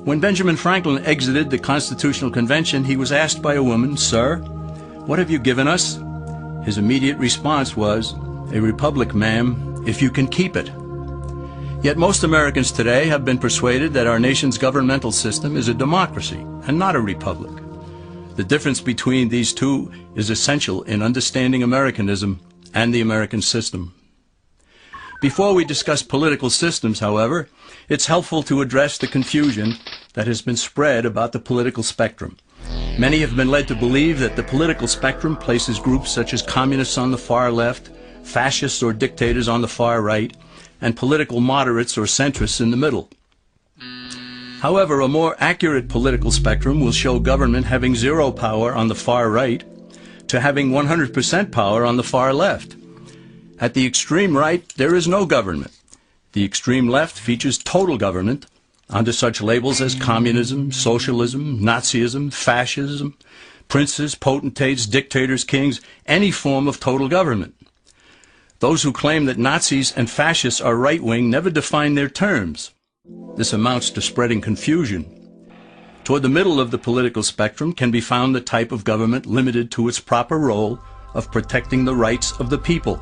When Benjamin Franklin exited the Constitutional Convention, he was asked by a woman, "Sir, what have you given us?" His immediate response was, "A republic, ma'am, if you can keep it." Yet most Americans today have been persuaded that our nation's governmental system is a democracy and not a republic. The difference between these two is essential in understanding Americanism and the American system. Before we discuss political systems, however, it's helpful to address the confusion that has been spread about the political spectrum. Many have been led to believe that the political spectrum places groups such as communists on the far left, fascists or dictators on the far right, and political moderates or centrists in the middle. However, a more accurate political spectrum will show government having zero power on the far right to having 100% power on the far left. At the extreme right, there is no government. The extreme left features total government under such labels as communism, socialism, Nazism, fascism, princes, potentates, dictators, kings, any form of total government. Those who claim that Nazis and fascists are right-wing never define their terms. This amounts to spreading confusion. Toward the middle of the political spectrum can be found the type of government limited to its proper role of protecting the rights of the people.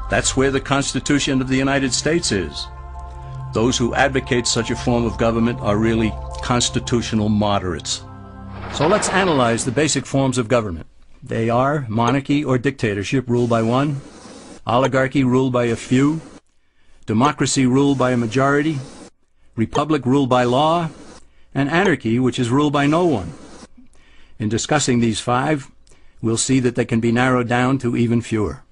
That's where the Constitution of the United States is. Those who advocate such a form of government are really constitutional moderates. So let's analyze the basic forms of government. They are monarchy or dictatorship ruled by one, oligarchy ruled by a few, democracy ruled by a majority, republic ruled by law, and anarchy, which is ruled by no one. In discussing these five, we'll see that they can be narrowed down to even fewer.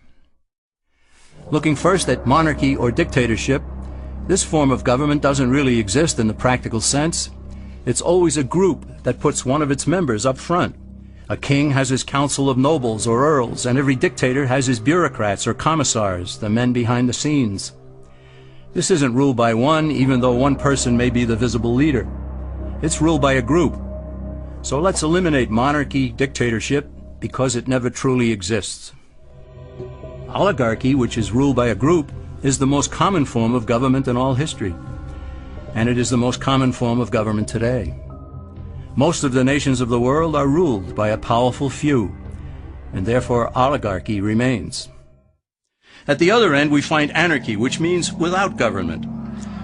Looking first at monarchy or dictatorship, this form of government doesn't really exist in the practical sense. It's always a group that puts one of its members up front. A king has his council of nobles or earls, and every dictator has his bureaucrats or commissars, the men behind the scenes. This isn't ruled by one, even though one person may be the visible leader. It's ruled by a group. So let's eliminate monarchy, dictatorship, because it never truly exists. Oligarchy, which is ruled by a group, is the most common form of government in all history. And it is the most common form of government today. Most of the nations of the world are ruled by a powerful few, and therefore oligarchy remains. At the other end, we find anarchy, which means without government.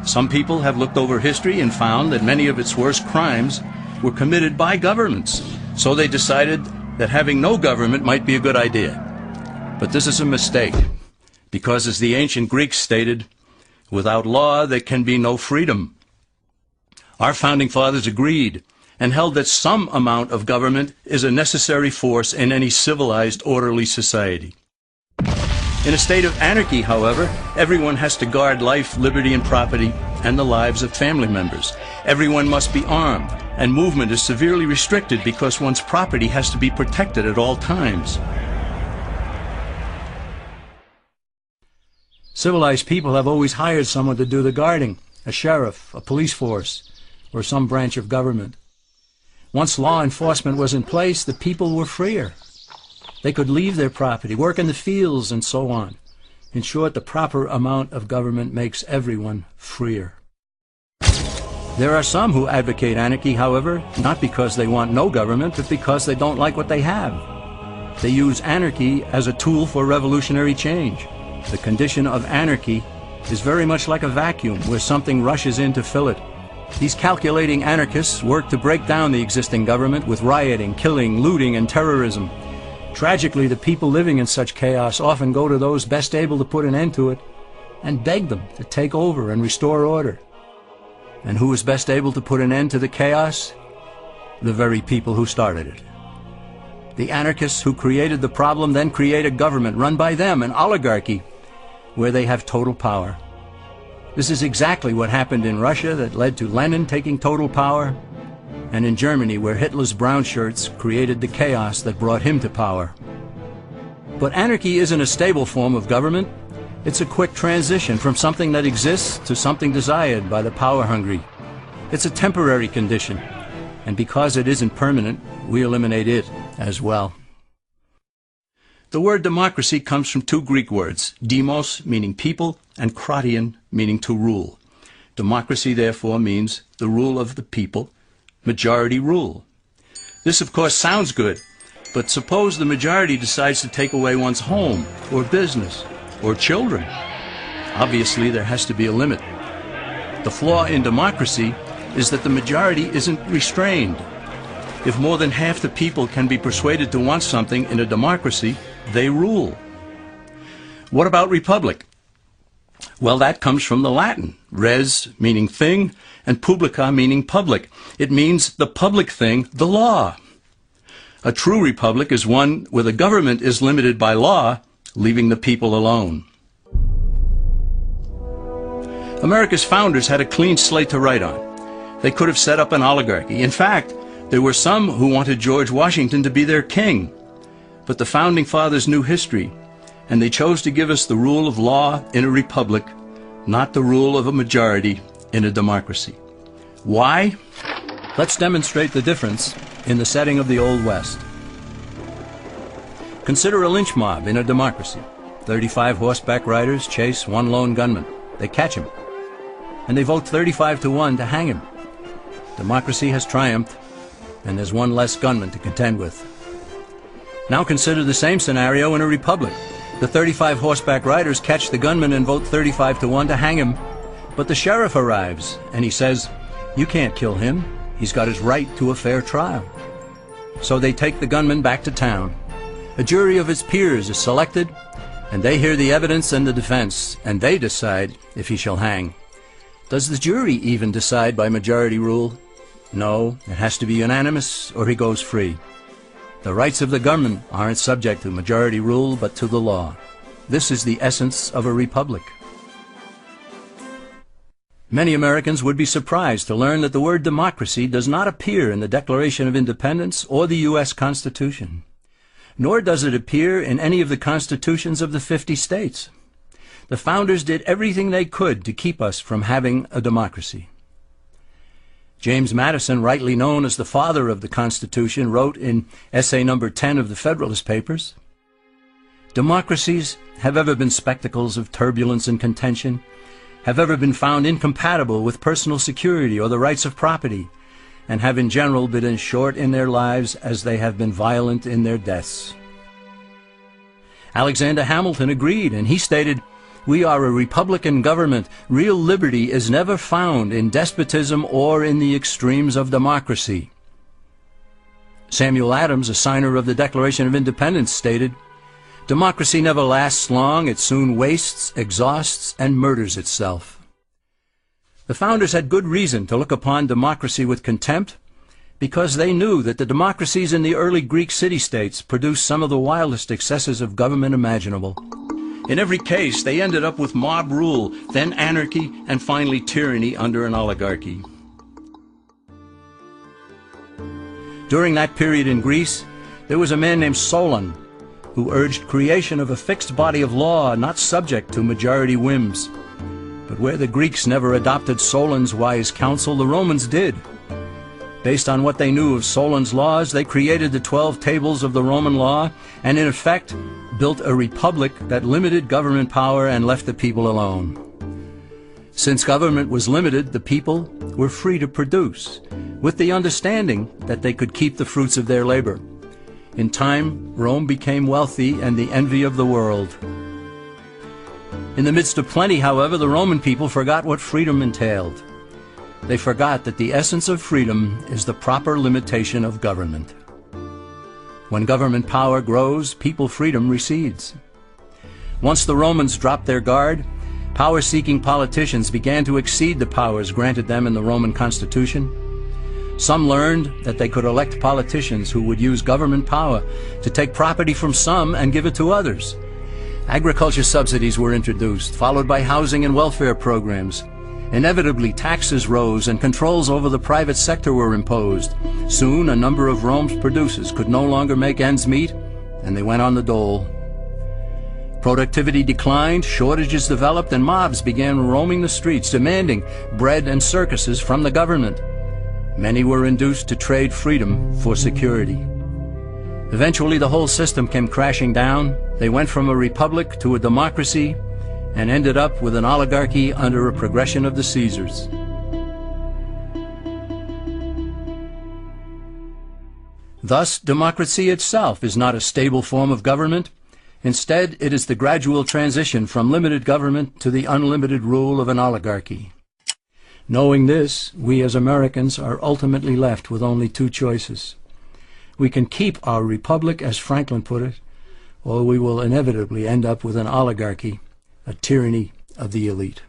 Some people have looked over history and found that many of its worst crimes were committed by governments. So they decided that having no government might be a good idea. But this is a mistake, because as the ancient Greeks stated, without law there can be no freedom. Our founding fathers agreed and held that some amount of government is a necessary force in any civilized, orderly society. In a state of anarchy, however, everyone has to guard life, liberty, and property, and the lives of family members. Everyone must be armed, and movement is severely restricted because one's property has to be protected at all times. Civilized people have always hired someone to do the guarding, a sheriff, a police force, or some branch of government. Once law enforcement was in place, the people were freer. They could leave their property, work in the fields, and so on. In short, the proper amount of government makes everyone freer. There are some who advocate anarchy, however, not because they want no government, but because they don't like what they have. They use anarchy as a tool for revolutionary change. The condition of anarchy is very much like a vacuum where something rushes in to fill it. These calculating anarchists work to break down the existing government with rioting, killing, looting, and terrorism. Tragically, the people living in such chaos often go to those best able to put an end to it and beg them to take over and restore order. And who is best able to put an end to the chaos? The very people who started it. The anarchists who created the problem then create a government run by them, an oligarchy, where they have total power. This is exactly what happened in Russia that led to Lenin taking total power, and in Germany, where Hitler's brown shirts created the chaos that brought him to power. But anarchy isn't a stable form of government. It's a quick transition from something that exists to something desired by the power-hungry. It's a temporary condition, and because it isn't permanent, we eliminate it as well. The word democracy comes from two Greek words, demos, meaning people, and kratein, meaning to rule. Democracy, therefore, means the rule of the people, majority rule. This, of course, sounds good, but suppose the majority decides to take away one's home, or business, or children. Obviously, there has to be a limit. The flaw in democracy is that the majority isn't restrained. If more than half the people can be persuaded to want something in a democracy, they rule. What about republic? Well, that comes from the Latin, res meaning thing, and publica meaning public. It means the public thing, the law. A true republic is one where the government is limited by law, leaving the people alone. America's founders had a clean slate to write on. They could have set up an oligarchy. In fact, there were some who wanted George Washington to be their king. But the Founding Fathers knew history, and they chose to give us the rule of law in a republic, not the rule of a majority in a democracy. Why? Let's demonstrate the difference in the setting of the Old West. Consider a lynch mob in a democracy. 35 horseback riders chase one lone gunman. They catch him, and they vote 35-1 to hang him. Democracy has triumphed, and there's one less gunman to contend with. Now consider the same scenario in a republic. The 35 horseback riders catch the gunman and vote 35-1 to hang him, but the sheriff arrives, and he says, "You can't kill him. He's got his right to a fair trial." So they take the gunman back to town. A jury of his peers is selected, and they hear the evidence and the defense, and they decide if he shall hang. Does the jury even decide by majority rule? No, it has to be unanimous, or he goes free. The rights of the gunman aren't subject to majority rule, but to the law. This is the essence of a republic. Many Americans would be surprised to learn that the word democracy does not appear in the Declaration of Independence or the U.S. Constitution, nor does it appear in any of the constitutions of the 50 states. The founders did everything they could to keep us from having a democracy. James Madison, rightly known as the father of the Constitution, wrote in essay number 10 of the Federalist Papers, "Democracies have ever been spectacles of turbulence and contention, have ever been found incompatible with personal security or the rights of property, and have in general been as short in their lives as they have been violent in their deaths." Alexander Hamilton agreed, and he stated, "We are a republican government. Real liberty is never found in despotism or in the extremes of democracy." Samuel Adams, a signer of the Declaration of Independence, stated, "Democracy never lasts long. It soon wastes, exhausts, and murders itself." The founders had good reason to look upon democracy with contempt, because they knew that the democracies in the early Greek city-states produced some of the wildest excesses of government imaginable. In every case, they ended up with mob rule, then anarchy, and finally tyranny under an oligarchy. During that period in Greece, there was a man named Solon, who urged creation of a fixed body of law not subject to majority whims. But where the Greeks never adopted Solon's wise counsel, the Romans did. Based on what they knew of Solon's laws, they created the 12 tables of the Roman law, and in effect built a republic that limited government power and left the people alone. Since government was limited, the people were free to produce, with the understanding that they could keep the fruits of their labor. In time, Rome became wealthy and the envy of the world. In the midst of plenty, however, the Roman people forgot what freedom entailed. They forgot that the essence of freedom is the proper limitation of government. When government power grows, people freedom recedes. Once the Romans dropped their guard, power-seeking politicians began to exceed the powers granted them in the Roman Constitution. Some learned that they could elect politicians who would use government power to take property from some and give it to others. Agriculture subsidies were introduced, followed by housing and welfare programs. Inevitably, taxes rose and controls over the private sector were imposed. Soon, a number of Rome's producers could no longer make ends meet, and they went on the dole. Productivity declined, shortages developed, and mobs began roaming the streets, demanding bread and circuses from the government. Many were induced to trade freedom for security. Eventually, the whole system came crashing down. They went from a republic to a democracy, and ended up with an oligarchy under a progression of the Caesars. Thus, democracy itself is not a stable form of government. Instead, it is the gradual transition from limited government to the unlimited rule of an oligarchy. Knowing this, we as Americans are ultimately left with only two choices. We can keep our republic, as Franklin put it, or we will inevitably end up with an oligarchy, a tyranny of the elite.